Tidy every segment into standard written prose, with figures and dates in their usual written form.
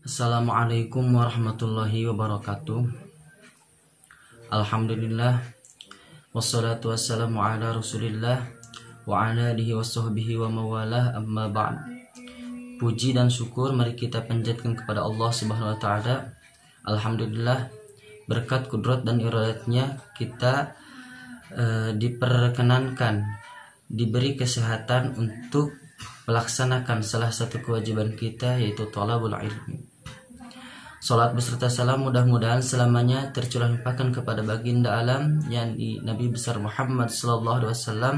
Assalamualaikum warahmatullahi wabarakatuh. Alhamdulillah, wassalatu wassalamu ala rasulillah wa ala alihi wassohbihi wa mawalah, amma ba'd. Puji dan syukur mari kita panjatkan kepada Allah subhanahu wa ta'ala. Alhamdulillah, berkat kudrat dan iradatnya kita diperkenankan, diberi kesehatan untuk melaksanakan salah satu kewajiban kita, yaitu thalabul ilmi. Salat beserta salam mudah-mudahan selamanya tercurah limpahkan kepada baginda alam yakni Nabi besar Muhammad sallallahu alaihi wasallam,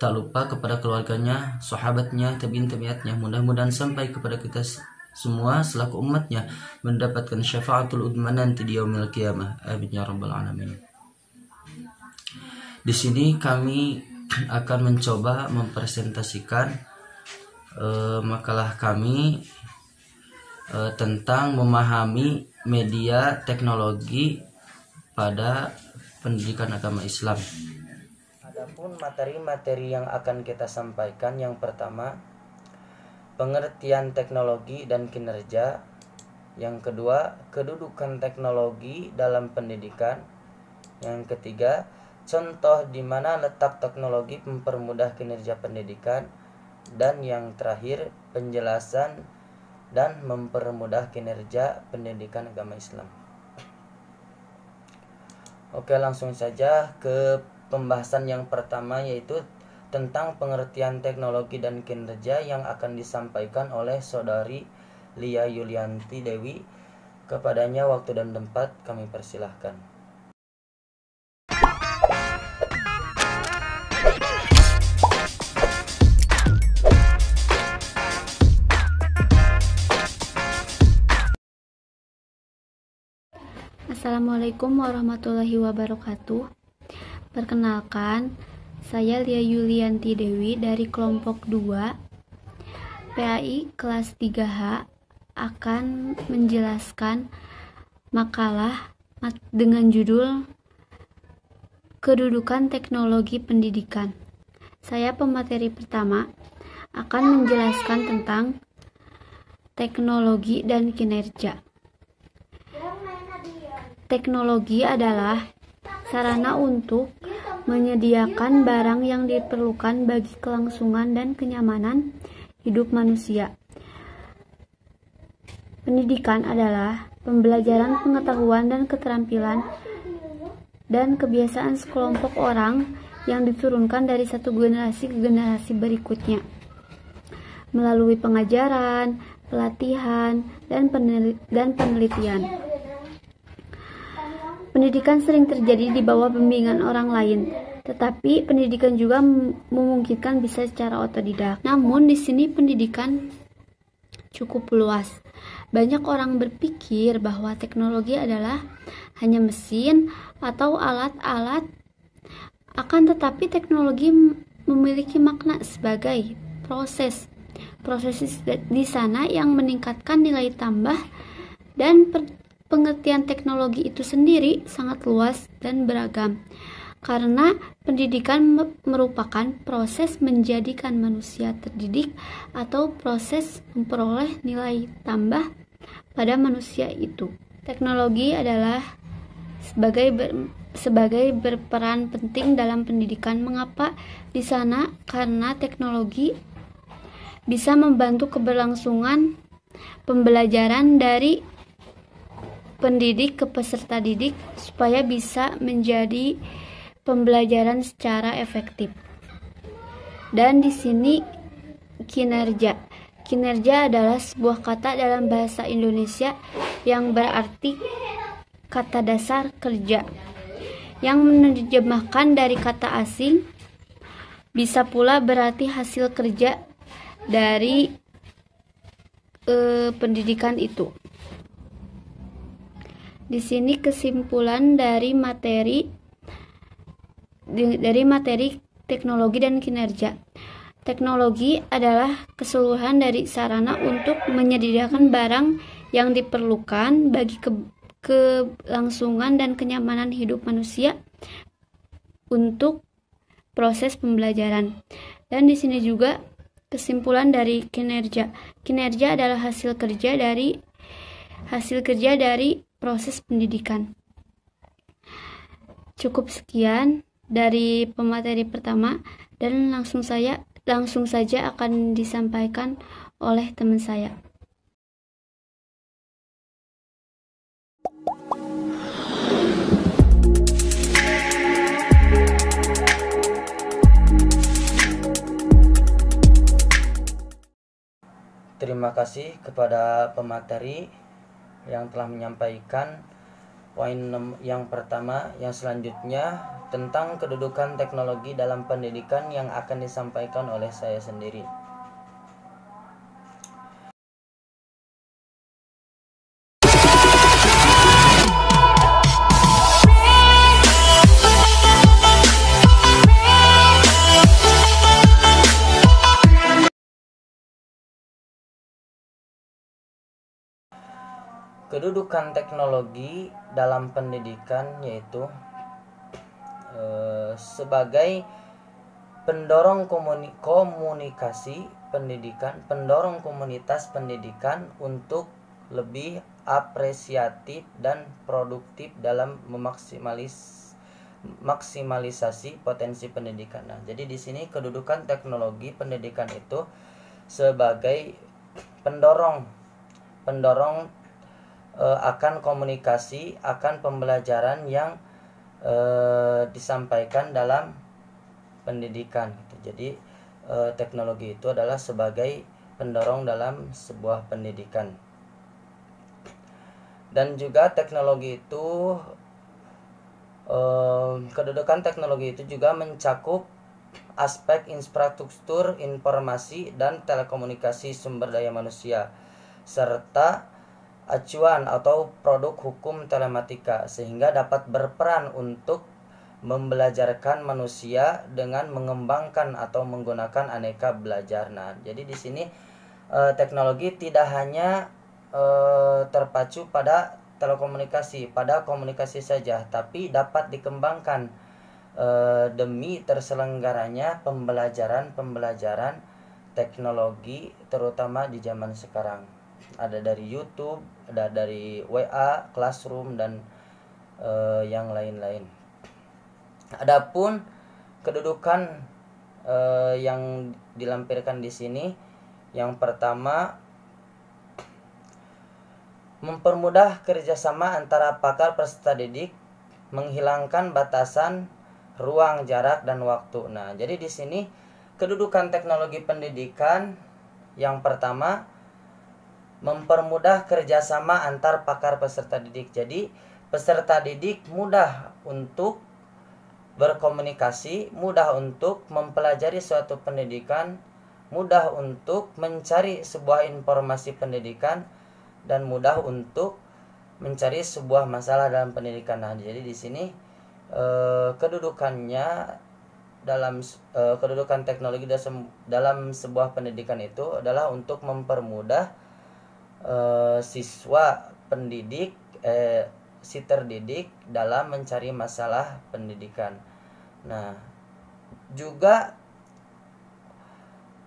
tak lupa kepada keluarganya, sahabatnya, tabi'in tabi'atnya, mudah-mudahan sampai kepada kita semua selaku umatnya mendapatkan syafaatul udman nanti di yaumil qiyamah. Amin ya rabbal alamin. Di sini kami akan mencoba mempresentasikan makalah kami tentang memahami media teknologi pada pendidikan agama Islam. Adapun materi-materi yang akan kita sampaikan, yang pertama pengertian teknologi dan kinerja, yang kedua kedudukan teknologi dalam pendidikan, yang ketiga contoh di mana letak teknologi mempermudah kinerja pendidikan, dan yang terakhir penjelasan dan mempermudah kinerja pendidikan agama Islam. Oke, langsung saja ke pembahasan yang pertama, yaitu tentang pengertian teknologi dan kinerja yang akan disampaikan oleh saudari Lia Yulianti Dewi. Kepadanya waktu dan tempat kami persilahkan. Assalamualaikum warahmatullahi wabarakatuh. Perkenalkan, saya Lia Yulianti Dewi dari kelompok 2 PAI kelas 3H akan menjelaskan makalah dengan judul Kedudukan Teknologi Pendidikan. Saya pemateri pertama akan menjelaskan tentang teknologi dan kinerja. Teknologi adalah sarana untuk menyediakan barang yang diperlukan bagi kelangsungan dan kenyamanan hidup manusia. Pendidikan adalah pembelajaran pengetahuan dan keterampilan dan kebiasaan sekelompok orang yang diturunkan dari satu generasi ke generasi berikutnya melalui pengajaran, pelatihan, dan penelitian. Pendidikan sering terjadi di bawah bimbingan orang lain, tetapi pendidikan juga memungkinkan bisa secara otodidak. Namun di sini pendidikan cukup luas. Banyak orang berpikir bahwa teknologi adalah hanya mesin atau alat-alat, akan tetapi teknologi memiliki makna sebagai proses di sana yang meningkatkan nilai tambah, dan pengertian teknologi itu sendiri sangat luas dan beragam, karena pendidikan merupakan proses menjadikan manusia terdidik atau proses memperoleh nilai tambah pada manusia itu. Teknologi adalah sebagai berperan penting dalam pendidikan. Mengapa di sana? Karena teknologi bisa membantu keberlangsungan pembelajaran dari pendidik ke peserta didik supaya bisa menjadi pembelajaran secara efektif. Dan di sini kinerja adalah sebuah kata dalam bahasa Indonesia yang berarti kata dasar kerja, yang menerjemahkan dari kata asing, bisa pula berarti hasil kerja dari pendidikan itu. Di sini kesimpulan dari materi teknologi dan kinerja. Teknologi adalah keseluruhan dari sarana untuk menyediakan barang yang diperlukan bagi kelangsungan dan kenyamanan hidup manusia untuk proses pembelajaran. Dan di sini juga kesimpulan dari kinerja. Kinerja adalah hasil kerja dari hasil kerja dari proses pendidikan. Cukup sekian dari pemateri pertama dan langsung saja akan disampaikan oleh teman saya. Terima kasih kepada pemateri yang telah menyampaikan poin yang pertama. Yang selanjutnya tentang kedudukan teknologi dalam pendidikan yang akan disampaikan oleh saya sendiri. Kedudukan teknologi dalam pendidikan yaitu sebagai pendorong komunikasi pendidikan, pendorong komunitas pendidikan untuk lebih apresiatif dan produktif dalam maksimalisasi potensi pendidikan. Nah, jadi di sini kedudukan teknologi pendidikan itu sebagai pendorong akan komunikasi, akan pembelajaran yang disampaikan dalam pendidikan gitu. Jadi teknologi itu adalah sebagai pendorong dalam sebuah pendidikan. Dan juga teknologi itu kedudukan teknologi itu juga mencakup aspek infrastruktur informasi dan telekomunikasi sumber daya manusia serta acuan atau produk hukum telematika, sehingga dapat berperan untuk membelajarkan manusia dengan mengembangkan atau menggunakan aneka belajar. Nah, jadi di sini teknologi tidak hanya terpacu pada telekomunikasi, pada komunikasi saja, tapi dapat dikembangkan demi terselenggaranya pembelajaran teknologi terutama di zaman sekarang. Ada dari YouTube, ada dari WA, Classroom, dan yang lain-lain. Adapun kedudukan yang dilampirkan di sini, yang pertama, mempermudah kerjasama antara pakar peserta didik, menghilangkan batasan ruang, jarak, dan waktu. Nah, jadi di sini kedudukan teknologi pendidikan yang pertama, mempermudah kerjasama antar pakar peserta didik. Jadi peserta didik mudah untuk berkomunikasi, mudah untuk mempelajari suatu pendidikan, mudah untuk mencari sebuah informasi pendidikan, dan mudah untuk mencari sebuah masalah dalam pendidikan. Nah, jadi di sini kedudukannya dalam kedudukan teknologi dalam sebuah pendidikan itu adalah untuk mempermudah siswa pendidik si terdidik dalam mencari masalah pendidikan. Nah, juga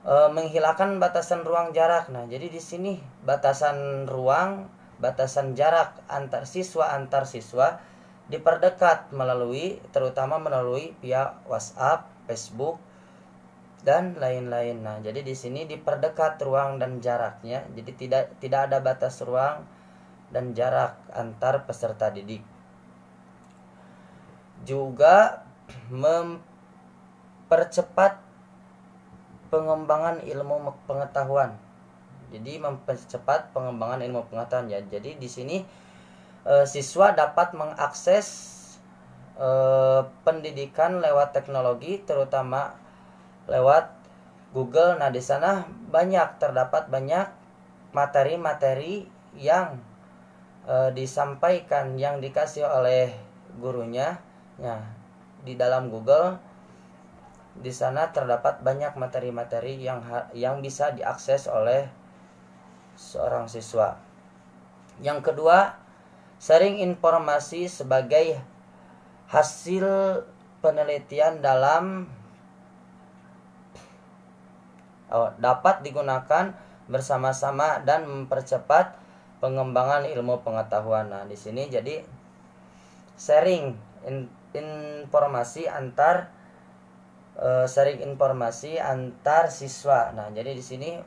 menghilangkan batasan ruang jarak. Nah, jadi di sini batasan ruang, batasan jarak antar siswa diperdekat terutama melalui via WhatsApp, Facebook, dan lain-lain. Nah, jadi di sini diperdekat ruang dan jaraknya. Jadi tidak ada batas ruang dan jarak antar peserta didik. Juga mempercepat pengembangan ilmu pengetahuan. Jadi mempercepat pengembangan ilmu pengetahuan ya. Jadi di sini siswa dapat mengakses pendidikan lewat teknologi, terutama lewat Google. Nah, di sana terdapat banyak materi-materi yang disampaikan, yang dikasih oleh gurunya. Nah, di dalam Google di sana terdapat banyak materi-materi yang bisa diakses oleh seorang siswa. Yang kedua, sharing informasi sebagai hasil penelitian dapat digunakan bersama-sama dan mempercepat pengembangan ilmu pengetahuan. Nah, di sini jadi sharing informasi antar siswa. Nah, jadi di sini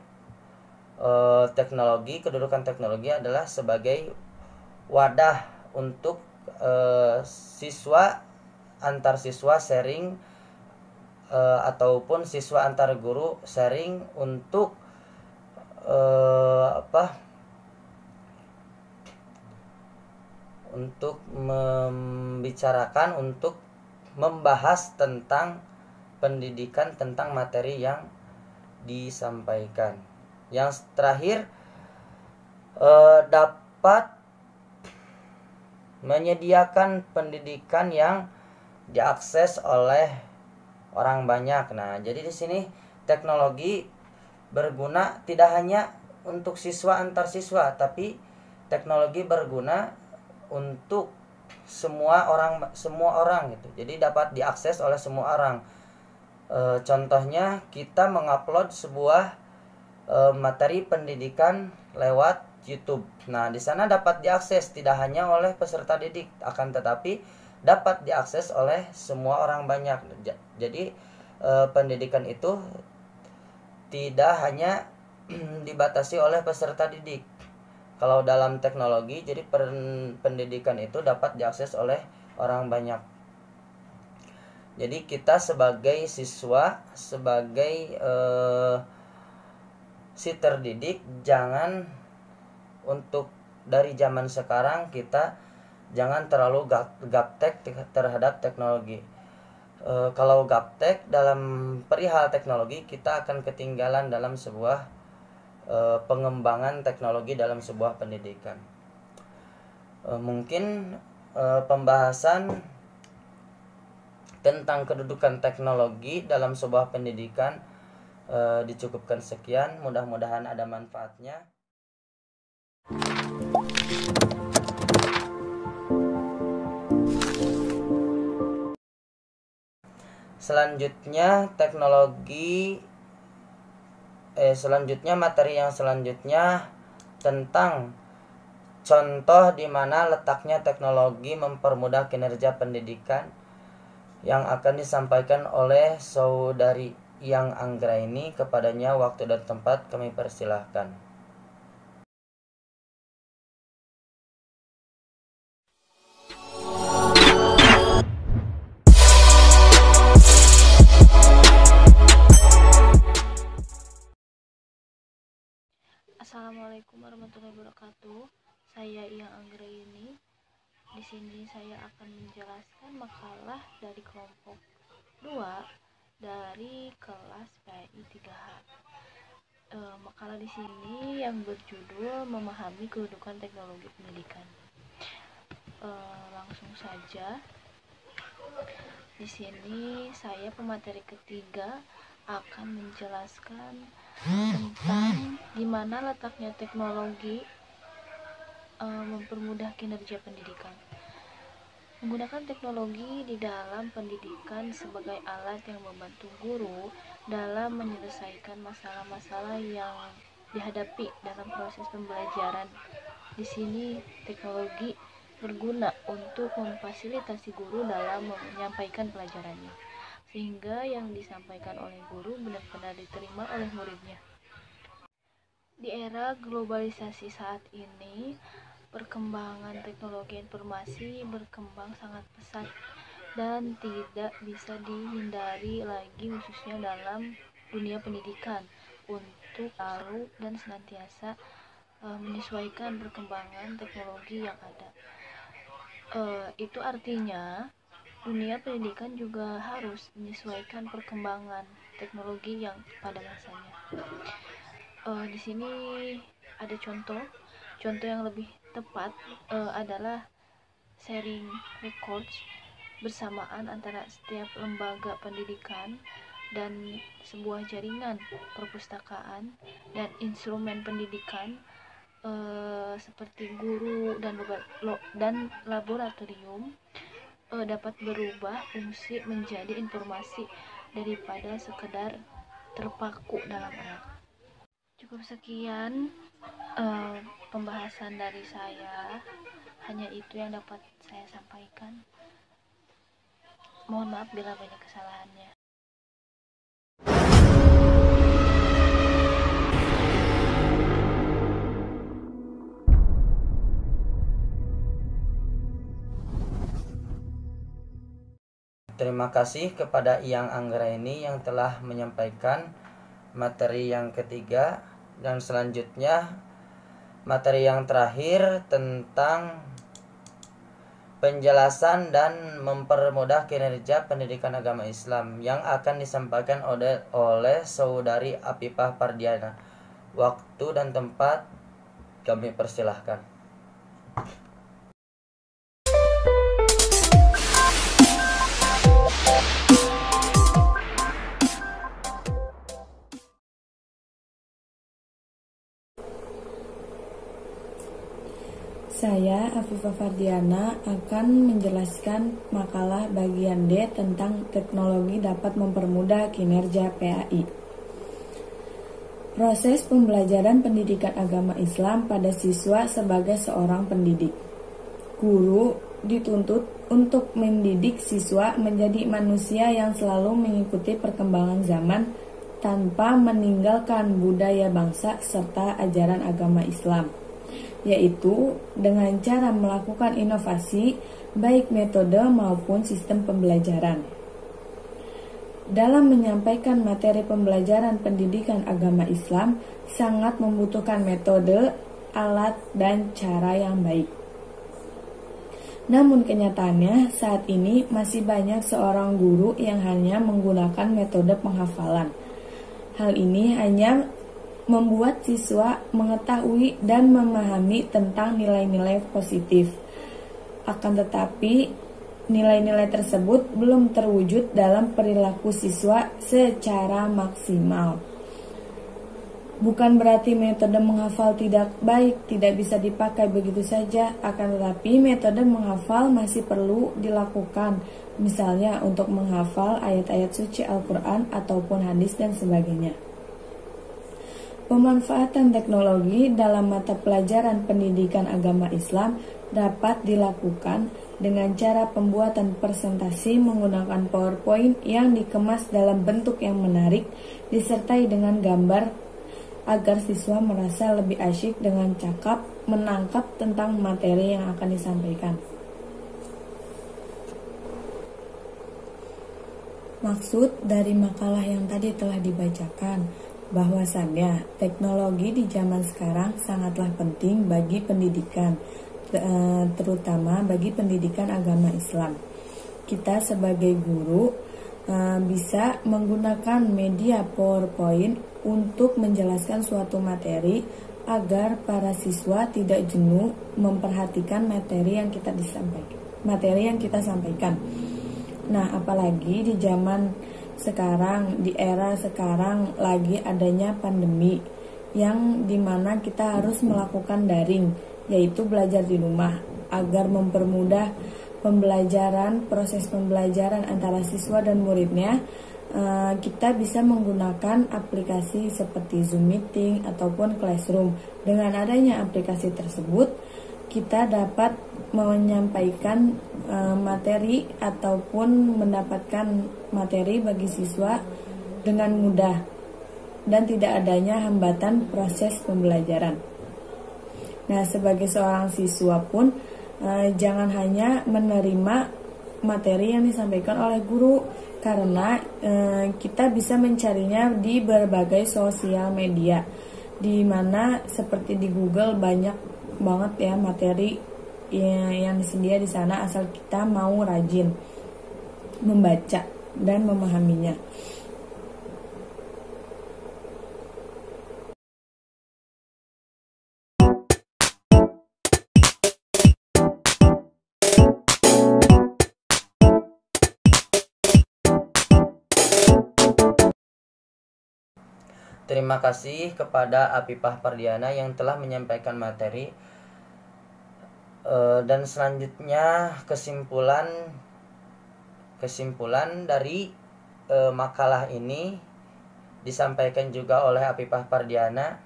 kedudukan teknologi adalah sebagai wadah untuk antar siswa sharing, ataupun siswa antar guru sharing untuk untuk membicarakan, untuk membahas tentang pendidikan, tentang materi yang disampaikan. Yang terakhir, dapat menyediakan pendidikan yang diakses oleh orang banyak. Nah, jadi di sini teknologi berguna tidak hanya untuk siswa antar siswa, tapi teknologi berguna untuk semua orang gitu. Jadi dapat diakses oleh semua orang. Contohnya kita mengupload sebuah materi pendidikan lewat YouTube. Nah, di sana dapat diakses tidak hanya oleh peserta didik, akan tetapi dapat diakses oleh semua orang banyak. Jadi pendidikan itu tidak hanya dibatasi oleh peserta didik. Kalau dalam teknologi, jadi pendidikan itu dapat diakses oleh orang banyak. Jadi kita sebagai siswa, sebagai si terdidik, jangan untuk dari zaman sekarang kita jangan terlalu gaptek terhadap teknologi. Kalau gaptek dalam perihal teknologi, kita akan ketinggalan dalam sebuah pengembangan teknologi dalam sebuah pendidikan. Mungkin pembahasan tentang kedudukan teknologi dalam sebuah pendidikan dicukupkan sekian. Mudah-mudahan ada manfaatnya. Selanjutnya materi yang selanjutnya tentang contoh di mana letaknya teknologi mempermudah kinerja pendidikan, yang akan disampaikan oleh saudari Yang Anggraini. Kepadanya waktu dan tempat kami persilahkan. Assalamualaikum warahmatullahi wabarakatuh. Saya Yang Anggraini. Di sini saya akan menjelaskan makalah dari kelompok 2 dari kelas PI 3H. Makalah di sini yang berjudul Memahami Kedudukan Teknologi Pendidikan. Langsung saja. Di sini saya pemateri ketiga akan menjelaskan tentang di mana letaknya teknologi mempermudah kinerja pendidikan. Menggunakan teknologi di dalam pendidikan sebagai alat yang membantu guru dalam menyelesaikan masalah-masalah yang dihadapi dalam proses pembelajaran. Di sini teknologi berguna untuk memfasilitasi guru dalam menyampaikan pelajarannya, sehingga yang disampaikan oleh guru benar-benar diterima oleh muridnya. Di era globalisasi saat ini, perkembangan teknologi informasi berkembang sangat pesat dan tidak bisa dihindari lagi, khususnya dalam dunia pendidikan, untuk selalu dan senantiasa menyesuaikan perkembangan teknologi yang ada. Itu artinya dunia pendidikan juga harus menyesuaikan perkembangan teknologi yang pada masanya. Di sini ada contoh yang lebih tepat adalah sharing records bersamaan antara setiap lembaga pendidikan dan sebuah jaringan perpustakaan dan instrumen pendidikan seperti guru dan laboratorium dapat berubah fungsi menjadi informasi daripada sekedar terpaku dalam alat. Cukup sekian pembahasan dari saya. Hanya itu yang dapat saya sampaikan. Mohon maaf bila banyak kesalahannya. Terima kasih kepada Iyang Anggraini yang telah menyampaikan materi yang ketiga, dan selanjutnya materi yang terakhir tentang penjelasan dan mempermudah kinerja pendidikan agama Islam yang akan disampaikan oleh Saudari Apifah Fardiana. Waktu dan tempat kami persilahkan. Saya, Afifah Fardiana, akan menjelaskan makalah bagian D tentang teknologi dapat mempermudah kinerja PAI. Proses pembelajaran pendidikan agama Islam pada siswa sebagai seorang pendidik. Guru dituntut untuk mendidik siswa menjadi manusia yang selalu mengikuti perkembangan zaman tanpa meninggalkan budaya bangsa serta ajaran agama Islam, yaitu dengan cara melakukan inovasi baik metode maupun sistem pembelajaran. Dalam menyampaikan materi pembelajaran pendidikan agama Islam sangat membutuhkan metode, alat, dan cara yang baik. Namun kenyataannya saat ini masih banyak seorang guru yang hanya menggunakan metode penghafalan. Hal ini hanya membuat siswa mengetahui dan memahami tentang nilai-nilai positif. Akan tetapi, nilai-nilai tersebut belum terwujud dalam perilaku siswa secara maksimal. Bukan berarti metode menghafal tidak baik, tidak bisa dipakai begitu saja. Akan tetapi, metode menghafal masih perlu dilakukan. Misalnya untuk menghafal ayat-ayat suci Al-Quran ataupun hadis dan sebagainya. Pemanfaatan teknologi dalam mata pelajaran pendidikan agama Islam dapat dilakukan dengan cara pembuatan presentasi menggunakan PowerPoint yang dikemas dalam bentuk yang menarik disertai dengan gambar agar siswa merasa lebih asyik dengan cakap menangkap tentang materi yang akan disampaikan. Maksud dari makalah yang tadi telah dibacakan bahwasannya teknologi di zaman sekarang sangatlah penting bagi pendidikan, terutama bagi pendidikan agama Islam. Kita sebagai guru bisa menggunakan media PowerPoint untuk menjelaskan suatu materi agar para siswa tidak jenuh memperhatikan materi yang kita sampaikan. Nah, apalagi di zaman sekarang, di era sekarang lagi adanya pandemi yang dimana kita harus melakukan daring, yaitu belajar di rumah agar mempermudah proses pembelajaran antara siswa dan muridnya. Kita bisa menggunakan aplikasi seperti Zoom Meeting ataupun Classroom. Dengan adanya aplikasi tersebut, kita dapat menyampaikan materi ataupun mendapatkan materi bagi siswa dengan mudah dan tidak adanya hambatan proses pembelajaran. Nah, sebagai seorang siswa pun jangan hanya menerima materi yang disampaikan oleh guru, karena kita bisa mencarinya di berbagai sosial media, di mana seperti di Google banyak banget ya materi yang disedia di sana, asal kita mau rajin membaca dan memahaminya. Terima kasih kepada Apifah Fardiana yang telah menyampaikan materi. Dan selanjutnya kesimpulan dari makalah ini disampaikan juga oleh Apifah Fardiana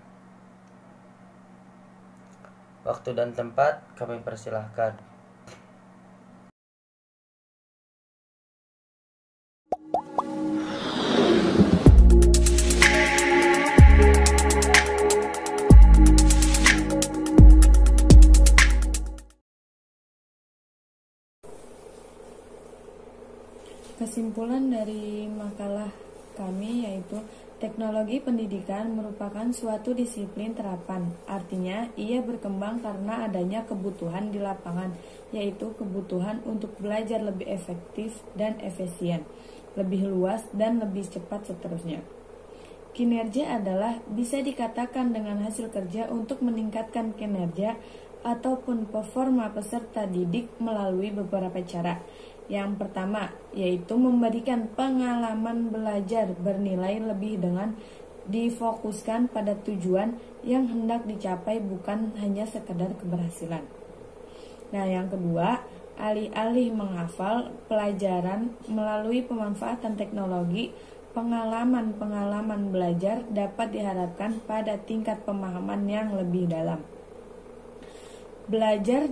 Waktu dan tempat kami persilahkan. Kesimpulan dari makalah kami yaitu teknologi pendidikan merupakan suatu disiplin terapan. Artinya, ia berkembang karena adanya kebutuhan di lapangan, yaitu kebutuhan untuk belajar lebih efektif dan efisien, lebih luas dan lebih cepat seterusnya. Kinerja adalah bisa dikatakan dengan hasil kerja untuk meningkatkan kinerja ataupun performa peserta didik melalui beberapa cara. Yang pertama, yaitu memberikan pengalaman belajar bernilai lebih dengan difokuskan pada tujuan yang hendak dicapai bukan hanya sekedar keberhasilan. Nah, yang kedua, alih-alih menghafal pelajaran melalui pemanfaatan teknologi, pengalaman-pengalaman belajar dapat diharapkan pada tingkat pemahaman yang lebih dalam. Belajar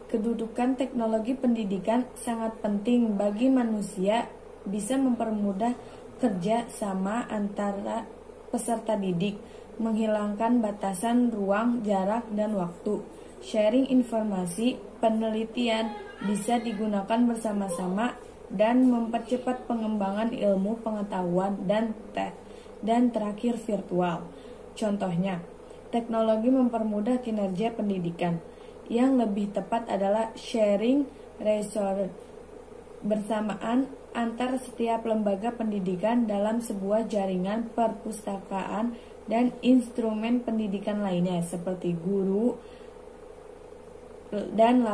kedudukan teknologi pendidikan sangat penting bagi manusia, bisa mempermudah kerja sama antara peserta didik, menghilangkan batasan ruang, jarak, dan waktu. Sharing informasi, penelitian bisa digunakan bersama-sama dan mempercepat pengembangan ilmu pengetahuan dan terakhir virtual. Contohnya, teknologi mempermudah kinerja pendidikan. Yang lebih tepat adalah sharing resource bersamaan antar setiap lembaga pendidikan dalam sebuah jaringan perpustakaan dan instrumen pendidikan lainnya seperti guru dan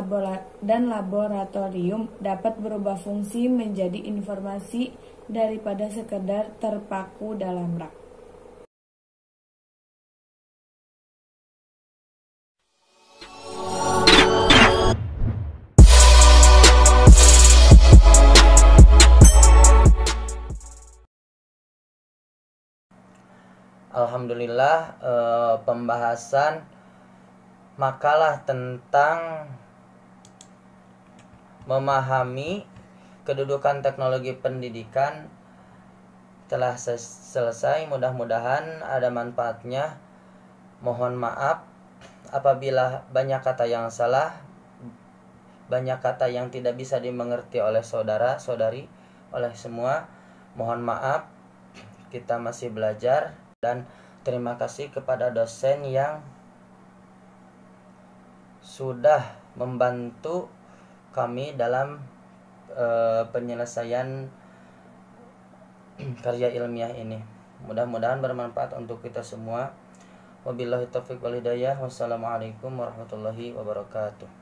laboratorium dapat berubah fungsi menjadi informasi daripada sekedar terpaku dalam rak. Alhamdulillah, pembahasan makalah tentang memahami kedudukan teknologi pendidikan telah selesai. Mudah-mudahan ada manfaatnya. Mohon maaf apabila banyak kata yang salah, banyak kata yang tidak bisa dimengerti oleh saudara-saudari, oleh semua. Mohon maaf, kita masih belajar. Dan terima kasih kepada dosen yang sudah membantu kami dalam penyelesaian karya ilmiah ini. Mudah-mudahan bermanfaat untuk kita semua. Wabillahi taufiq wal hidayah. Wassalamualaikum warahmatullahi wabarakatuh.